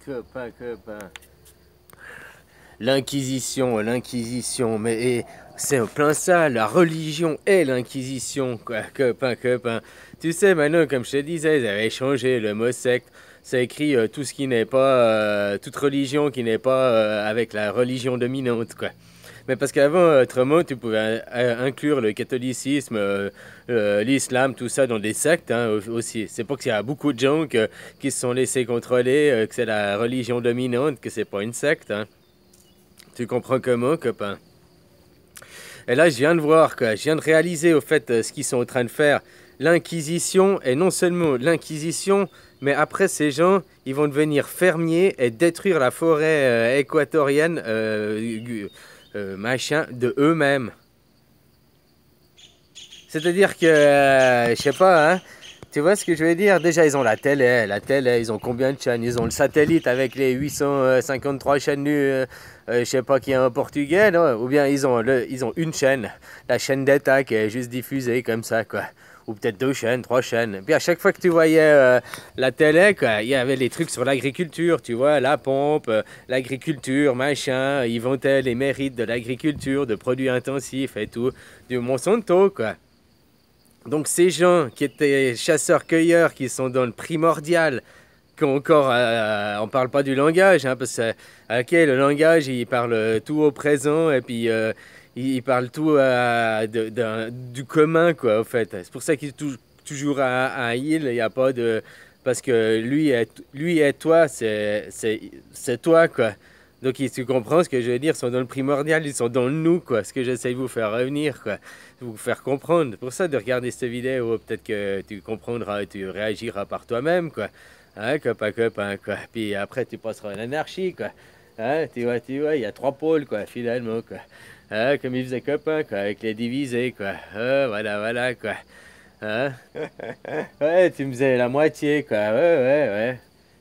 copain. L'inquisition, mais c'est en plein ça, la religion est l'inquisition, quoi, copain. Tu sais, maintenant, comme je te disais, ils avaient changé le mot secte. Ça écrit tout ce qui n'est pas, toute religion qui n'est pas avec la religion dominante, quoi. Mais parce qu'avant, autrement, tu pouvais inclure le catholicisme, l'islam, tout ça dans des sectes hein, aussi. C'est pas qu'il y a beaucoup de gens qui se sont laissés contrôler, que c'est la religion dominante, que c'est pas une secte. Hein. Tu comprends comment, copain? Et là, je viens de voir, quoi. Je viens de réaliser, au fait, ce qu'ils sont en train de faire. L'Inquisition, et non seulement l'Inquisition, mais après, ces gens, ils vont devenir fermiers et détruire la forêt équatorienne, machin, de eux-mêmes. C'est-à-dire que, je sais pas, hein, tu vois ce que je veux dire? Déjà, ils ont la télé, ils ont combien de chaînes? Ils ont le satellite avec les 853 chaînes je sais pas qui est en portugais, là. Ou bien ils ont une chaîne, la chaîne d'État qui est juste diffusée comme ça, quoi. Ou peut-être 2 chaînes, 3 chaînes. Puis à chaque fois que tu voyais la télé, quoi, il y avait les trucs sur l'agriculture, tu vois, la pompe, l'agriculture, machin. Ils vantaient les mérites de l'agriculture, de produits intensifs et tout, du Monsanto, quoi. Donc ces gens qui étaient chasseurs-cueilleurs, qui sont dans le primordial, qu'encore, on parle pas du langage, hein, parce que, ok, le langage, il parle tout au présent, et puis il parle tout du commun, quoi, au fait. C'est pour ça qu'il est toujours à il, il n'y a pas de... Parce que lui et toi, c'est toi, quoi. Donc, tu comprends ce que je veux dire? Ils sont dans le primordial, ils sont dans le nous, quoi. Ce que j'essaie de vous faire revenir, quoi. De vous faire comprendre. C'est pour ça de regarder cette vidéo, peut-être que tu comprendras et tu réagiras par toi-même, quoi. Hein, copain, quoi. Puis après, tu passeras à l'anarchie, quoi. Hein, tu vois, il y a 3 pôles, quoi, finalement, quoi. Hein, comme il faisait copain, quoi, avec les divisés, quoi. Voilà, quoi. Hein? Ouais, tu me faisais la moitié, quoi. Ouais.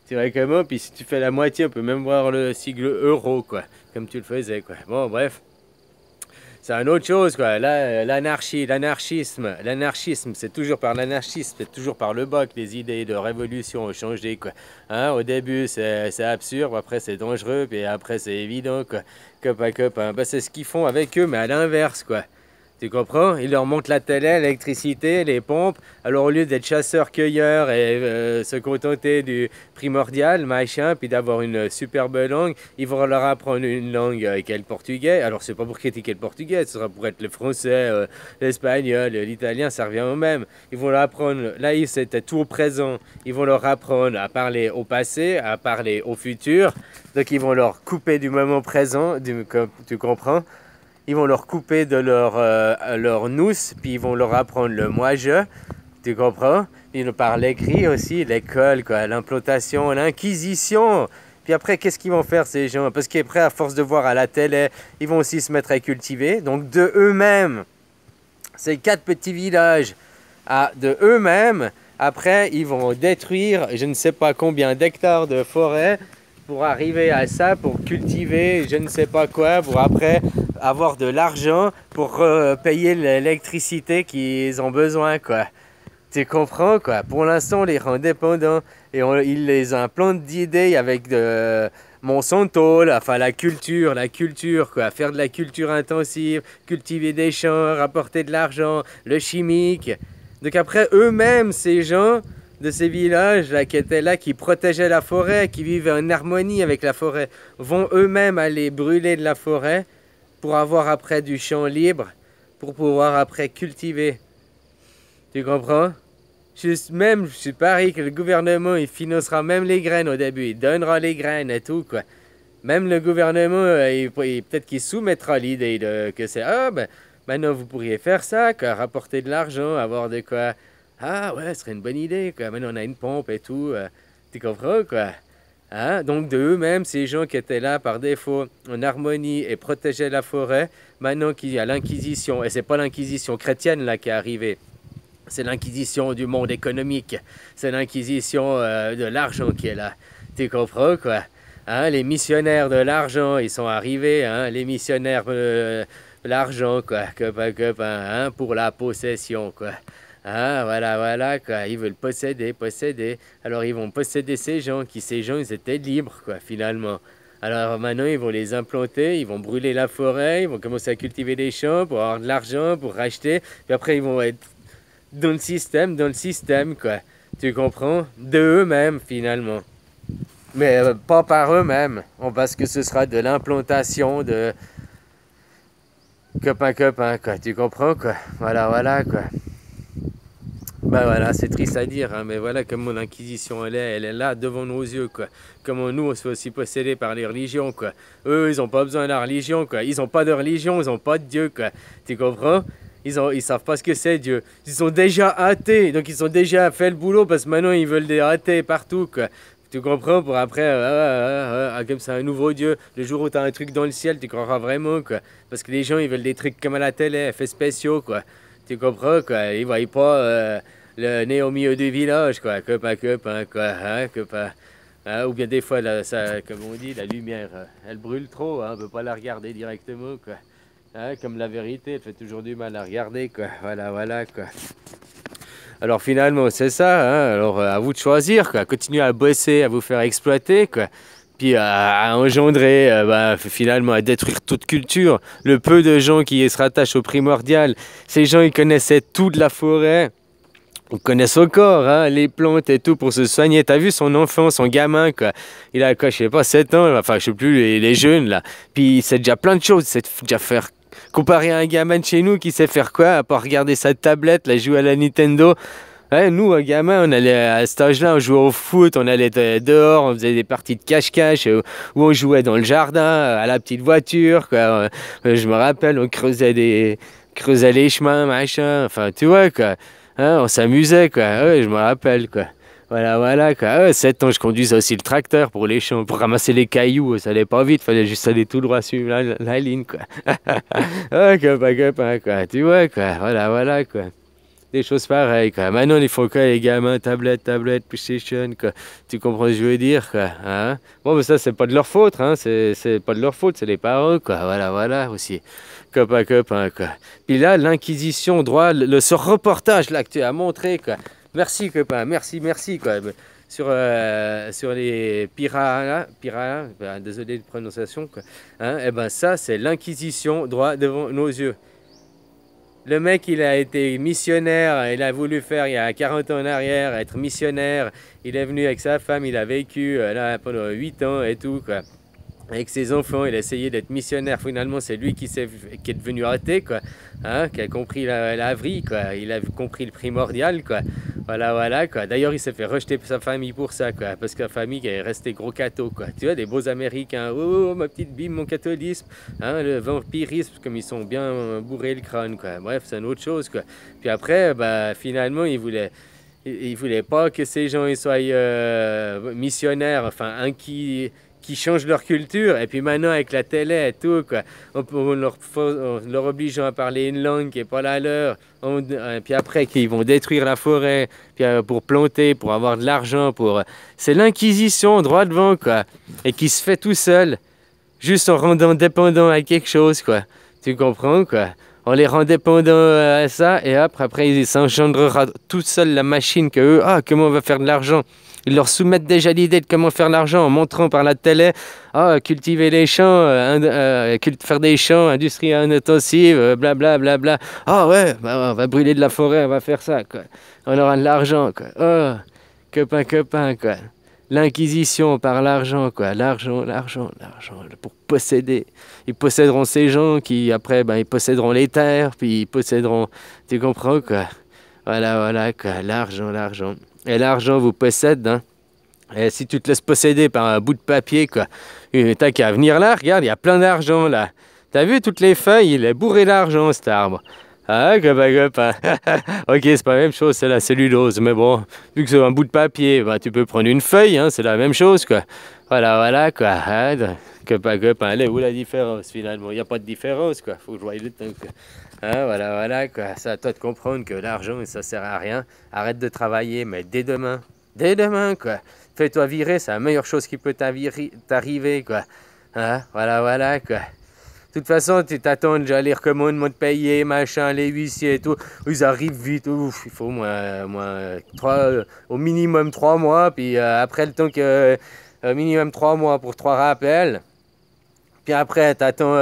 Tu vois comment? Puis si tu fais la moitié, on peut même voir le sigle euro, quoi. Comme tu le faisais, quoi. Bon, bref. C'est une autre chose, quoi. Là, l'anarchisme, c'est toujours par l'anarchisme, c'est toujours par le bas que les idées de révolution ont changé, quoi. Hein, au début, c'est absurde, après c'est dangereux, puis après c'est évident, quoi. Copain. Ben, c'est ce qu'ils font avec eux, mais à l'inverse, quoi. Tu comprends? Ils leur montrent la télé, l'électricité, les pompes. Alors au lieu d'être chasseurs-cueilleurs et se contenter du primordial, machin, puis d'avoir une superbe langue, ils vont leur apprendre une langue qui est le portugais. Alors c'est pas pour critiquer le portugais, ce sera pour être le français, l'espagnol, l'italien, ça revient au même. Ils vont leur apprendre, là c'était tout au présent, ils vont leur apprendre à parler au passé, à parler au futur. Donc ils vont leur couper du moment présent, tu comprends? Ils vont leur couper de leur nous, puis ils vont leur apprendre le moi-je, tu comprends? Ils parlent l'écrit aussi, l'école, quoi, l'implantation, l'inquisition. Puis après, qu'est-ce qu'ils vont faire ces gens? Parce qu'après, à force de voir à la télé, ils vont aussi se mettre à cultiver. Donc de eux-mêmes, ces 4 petits villages, de eux-mêmes, après, ils vont détruire je ne sais pas combien d'hectares de forêt pour arriver à ça, pour cultiver je ne sais pas quoi, pour après avoir de l'argent pour payer l'électricité qu'ils ont besoin, quoi. Tu comprends, quoi? Pour l'instant, on les rend dépendants et ils les implantent d'idées avec de Monsanto, enfin la culture, quoi. Faire de la culture intensive, cultiver des champs, rapporter de l'argent, le chimique. Donc après, eux-mêmes, ces gens de ces villages là, qui étaient là, qui protégeaient la forêt, qui vivaient en harmonie avec la forêt, vont eux-mêmes aller brûler de la forêt pour avoir après du champ libre, pour pouvoir après cultiver. Tu comprends? Je parie que le gouvernement, il financera même les graines au début, il donnera les graines et tout, quoi. Même le gouvernement, peut-être qu'il soumettra l'idée que c'est, ah ben, maintenant vous pourriez faire ça, quoi, rapporter de l'argent, avoir de quoi. Ah ouais, ce serait une bonne idée, quoi. Maintenant on a une pompe et tout, tu comprends, quoi. Hein? Donc de eux-mêmes, ces gens qui étaient là par défaut, en harmonie et protégeaient la forêt, maintenant qu'il y a l'inquisition, et c'est pas l'inquisition chrétienne là qui est arrivée, c'est l'inquisition du monde économique, c'est l'inquisition de l'argent qui est là. Tu comprends, quoi? Hein? Les missionnaires de l'argent, ils sont arrivés, hein? Les missionnaires de l'argent, quoi, hein? Pour la possession, quoi. Ah, voilà, voilà, quoi. Ils veulent posséder, posséder. Alors, ils vont posséder ces gens, ils étaient libres, quoi, finalement. Alors, maintenant, ils vont les implanter, ils vont brûler la forêt, ils vont commencer à cultiver des champs pour avoir de l'argent, pour racheter. Puis après, ils vont être dans le système, quoi. Tu comprends? De eux-mêmes, finalement. Mais pas par eux-mêmes. Parce que ce sera de l'implantation de copain, copain, quoi. Tu comprends, quoi? Voilà, voilà, quoi. Bah voilà, c'est triste à dire, hein, mais voilà comment l'Inquisition elle est là devant nos yeux, quoi. Comment nous on se fait aussi posséder par les religions, quoi. Eux, ils ont pas besoin de la religion, quoi. Ils ont pas de religion, ils ont pas de Dieu, quoi. Tu comprends? Ils savent pas ce que c'est Dieu. Ils sont déjà athées, donc ils ont déjà fait le boulot parce que maintenant ils veulent des athées partout, quoi. Tu comprends? Pour après, comme c'est un nouveau Dieu. Le jour où tu as un truc dans le ciel, tu croiras vraiment, quoi. Parce que les gens, ils veulent des trucs comme à la télé, effets spéciaux, quoi. Tu comprends, quoi? Ils voient pas le nez au milieu du village, quoi. Copain, copain, quoi. Hein, copain. Hein, ou bien des fois, ça, comme on dit, la lumière, elle brûle trop, hein, on peut pas la regarder directement, quoi. Hein, comme la vérité, elle fait toujours du mal à regarder, quoi. Voilà, voilà, quoi. Alors finalement, c'est ça, hein. Alors à vous de choisir, quoi. Continuez à bosser, à vous faire exploiter, quoi. Puis à engendrer, finalement, à détruire toute culture. Le peu de gens qui se rattachent au primordial, ces gens, ils connaissaient tout de la forêt. Ils connaissent encore, hein, les plantes et tout pour se soigner. T'as vu son enfant, son gamin, quoi. Il a, quoi, je sais pas, 7 ans, enfin, je sais plus, les jeunes, là. Puis c'est déjà plein de choses, c'est déjà faire. Comparé à un gamin de chez nous qui sait faire quoi, à part regarder sa tablette, là, jouer à la Nintendo. Ouais, nous, un gamin, on allait à cet âge-là, on jouait au foot, on allait dehors, on faisait des parties de cache-cache, où on jouait dans le jardin, à la petite voiture, quoi. Je me rappelle, on creusait les chemins, machin, enfin, tu vois, quoi. Hein, on s'amusait, quoi. Ouais, je me rappelle, quoi. Voilà, voilà, quoi. Ouais, 7 ans, je conduisais aussi le tracteur pour les champs, pour ramasser les cailloux. Ça allait pas vite, fallait juste aller tout droit sur la ligne, quoi. Ouais, quoi. Tu vois, quoi. Voilà, voilà, quoi. Des choses pareilles, quoi. Maintenant, ils font quoi, les gamins? Tablette, PlayStation, quoi. Tu comprends ce que je veux dire, quoi. Hein? Bon, mais ça, c'est pas de leur faute, hein. C'est pas de leur faute, c'est les parents, quoi. Voilà, voilà, aussi. Copain, quoi. Puis là, l'Inquisition, droit, ce reportage, là, que tu as montré, quoi. Merci, copain, merci, quoi. Sur les piranhas, désolé de prononciation, quoi. Hein? Eh ben, ça, c'est l'Inquisition, droit devant nos yeux. Le mec, il a été missionnaire, il a voulu faire il y a 40 ans en arrière, être missionnaire. Il est venu avec sa femme, il a vécu là pendant 8 ans et tout, quoi. Avec ses enfants, il a essayé d'être missionnaire. Finalement, c'est lui qui est devenu athée, quoi. Hein, qui a compris la vie, quoi. Il a compris le primordial, quoi. Voilà, voilà, quoi. D'ailleurs, il s'est fait rejeter sa famille pour ça, quoi. Parce que la famille est restée gros catho, quoi. Tu vois, des beaux Américains. Oh, ma petite bim, mon catholisme. Hein, le vampirisme, comme ils sont bien bourrés le crâne, quoi. Bref, c'est une autre chose, quoi. Puis après, finalement, il voulait pas que ces gens ils soient missionnaires, enfin, qui changent leur culture. Et puis maintenant, avec la télé et tout, quoi, on leur obligeant à parler une langue qui n'est pas la leur. Puis après, qu'ils vont détruire la forêt puis, pour planter, pour avoir de l'argent. C'est l'Inquisition, droit devant, quoi. Et qui se fait tout seul, juste en rendant dépendant à quelque chose, quoi. Tu comprends, quoi? On les rend dépendants à ça, et après ils s'engendrera tout seul la machine que eux, comment on va faire de l'argent? Ils leur soumettent déjà l'idée de comment faire de l'argent en montrant par la télé, cultiver les champs, faire des champs, industrie intensive, blablabla. Bla, bla. Ouais, on va brûler de la forêt, on va faire ça, quoi. On aura de l'argent, quoi. Oh, copain, quoi. L'Inquisition par l'argent, quoi. L'argent, pour posséder. Ils posséderont ces gens qui, après, ils posséderont les terres, puis ils posséderont... Tu comprends, quoi? Voilà, quoi. L'argent. Et l'argent vous possède, hein. Et si tu te laisses posséder par un bout de papier, quoi, t'as qu'à venir là, regarde, il y a plein d'argent, là. T'as vu toutes les feuilles, il est bourré d'argent, cet arbre. Ah, copain. Ok, c'est pas la même chose, c'est la cellulose. Mais bon, vu que c'est un bout de papier, tu peux prendre une feuille, hein, c'est la même chose, quoi. Voilà, quoi. Hein, copain, elle est où la différence, finalement? Il n'y a pas de différence, quoi. Faut que je voie le temps, quoi. Hein, voilà, quoi. C'est à toi de comprendre que l'argent, ça sert à rien. Arrête de travailler, mais dès demain. Dès demain, quoi. Fais-toi virer, c'est la meilleure chose qui peut t'arriver, quoi. Hein, voilà, quoi. De toute façon, tu t'attends déjà les recommandements de payer, machin, les huissiers et tout. Ils arrivent vite. Ouf, il faut au minimum 3 mois. Puis après le temps que minimum 3 mois pour 3 rappels. Puis après, t'attends,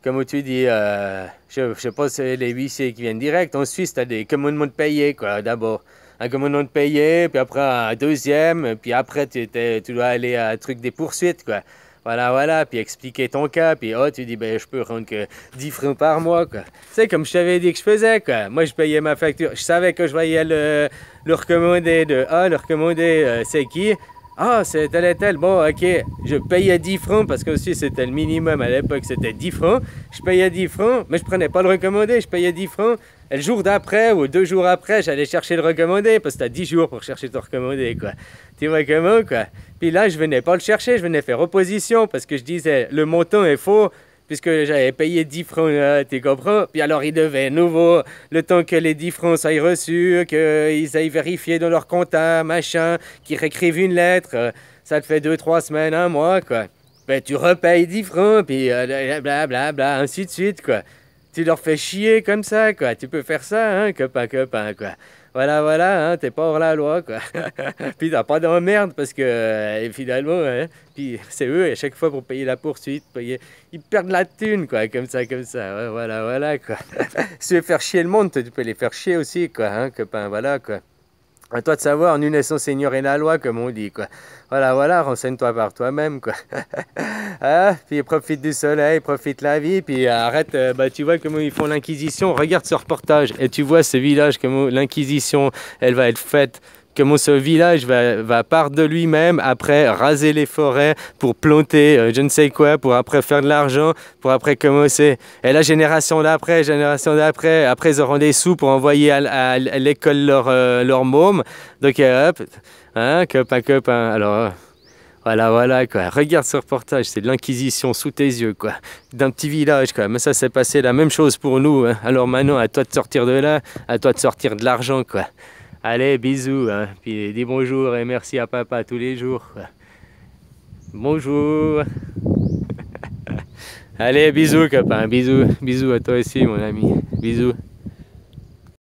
comme tu dis, je sais pas si c'est les huissiers qui viennent direct. En Suisse, tu as des commandements de payer, quoi, d'abord. Un commandement de payer, puis après un deuxième, puis après tu dois aller à un truc des poursuites, quoi. Voilà, puis expliquer ton cas, puis oh, tu dis, ben je peux rendre que 10 francs par mois, quoi. C'est comme je t'avais dit que je faisais, quoi. Moi, je payais ma facture, je savais que je voyais le recommandé le recommandé, c'est qui? Ah, c'est tel et tel. Bon, ok, je payais 10 francs parce que aussi c'était le minimum à l'époque, c'était 10 francs. Je payais 10 francs, mais je prenais pas le recommandé, je payais 10 francs. Et le jour d'après ou 2 jours après, j'allais chercher le recommandé parce que t'as 10 jours pour chercher ton recommandé, quoi. Tu vois comment, quoi. Puis là, je venais pas le chercher, je venais faire opposition parce que je disais le montant est faux. Puisque j'avais payé 10 francs, tu comprends? Puis alors, ils devaient nouveau, le temps que les 10 francs soient reçus, qu'ils aillent vérifier dans leur compta, machin, qu'ils réécrivent une lettre. Ça te fait 2-3 semaines, un mois, quoi. Ben, tu repayes 10 francs, puis blablabla, ainsi de suite, quoi. Tu leur fais chier comme ça, quoi. Tu peux faire ça, hein, copain, quoi. Voilà, hein, t'es pas hors la loi, quoi. Puis t'as pas d'emmerde parce que finalement, hein, puis c'est eux, à chaque fois pour payer la poursuite, ils perdent la thune, quoi, comme ça. Ouais, voilà, quoi. Si tu veux faire chier le monde, tu peux les faire chier aussi, quoi, hein, copain, voilà, quoi. À toi de savoir, nul n'est son seigneur et la loi, comme on dit, quoi. Voilà, renseigne-toi par toi-même, quoi. Ah, puis profite du soleil, profite la vie, puis arrête, tu vois comment ils font l'inquisition, regarde ce reportage, et tu vois ce village, comment l'inquisition, elle va être faite, comment ce village va part de lui-même, après raser les forêts, pour planter je ne sais quoi, pour après faire de l'argent, pour après commencer. Et la génération d'après, après ils auront des sous pour envoyer à l'école leur môme. Donc hop, hein, copain. Alors voilà, quoi. Regarde ce reportage, c'est de l'inquisition sous tes yeux, quoi. D'un petit village, quoi. Mais ça s'est passé la même chose pour nous, hein. Alors maintenant, à toi de sortir de là, à toi de sortir de l'argent, quoi. Allez, bisous, hein. Puis dis bonjour et merci à papa tous les jours, quoi. Bonjour. Allez, bisous, copain. Bisous à toi aussi, mon ami. Bisous.